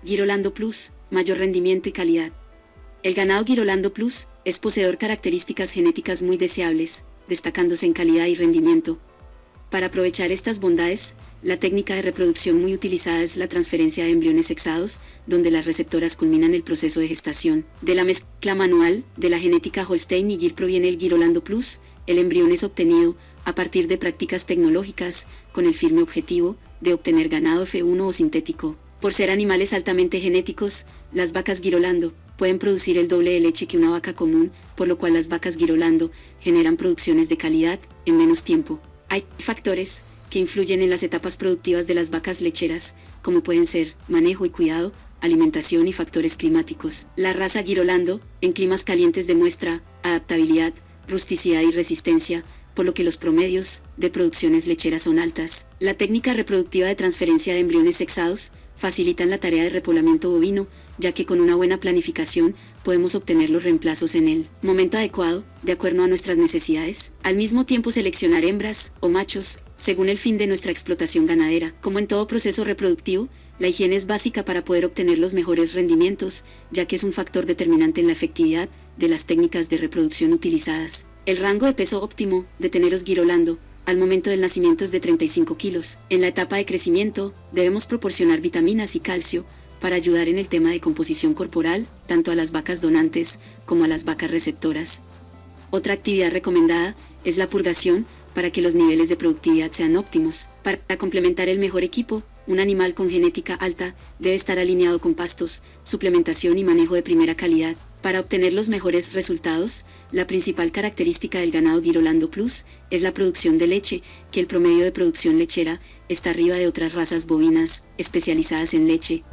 Girolando Plus, mayor rendimiento y calidad. El ganado Girolando Plus es poseedor características genéticas muy deseables, destacándose en calidad y rendimiento. Para aprovechar estas bondades, la técnica de reproducción muy utilizada es la transferencia de embriones sexados, donde las receptoras culminan el proceso de gestación. De la mezcla manual de la genética Holstein y Gir proviene el Girolando Plus. El embrión es obtenido a partir de prácticas tecnológicas, con el firme objetivo de obtener ganado F1 o sintético. Por ser animales altamente genéticos, las vacas Girolando pueden producir el doble de leche que una vaca común, por lo cual las vacas Girolando generan producciones de calidad en menos tiempo. Hay factores que influyen en las etapas productivas de las vacas lecheras, como pueden ser manejo y cuidado, alimentación y factores climáticos. La raza Girolando, en climas calientes demuestra adaptabilidad, rusticidad y resistencia, por lo que los promedios de producciones lecheras son altas. La técnica reproductiva de transferencia de embriones sexados facilitan la tarea de repoblamiento bovino, ya que con una buena planificación podemos obtener los reemplazos en el momento adecuado, de acuerdo a nuestras necesidades. Al mismo tiempo seleccionar hembras o machos, según el fin de nuestra explotación ganadera. Como en todo proceso reproductivo, la higiene es básica para poder obtener los mejores rendimientos, ya que es un factor determinante en la efectividad de las técnicas de reproducción utilizadas. El rango de peso óptimo de teneros Girolando al momento del nacimiento es de 35 kilos. En la etapa de crecimiento, debemos proporcionar vitaminas y calcio para ayudar en el tema de composición corporal, tanto a las vacas donantes como a las vacas receptoras. Otra actividad recomendada es la purgación para que los niveles de productividad sean óptimos. Para complementar el mejor equipo, un animal con genética alta debe estar alineado con pastos, suplementación y manejo de primera calidad. Para obtener los mejores resultados, la principal característica del ganado Girolando Plus es la producción de leche, que el promedio de producción lechera está arriba de otras razas bovinas especializadas en leche.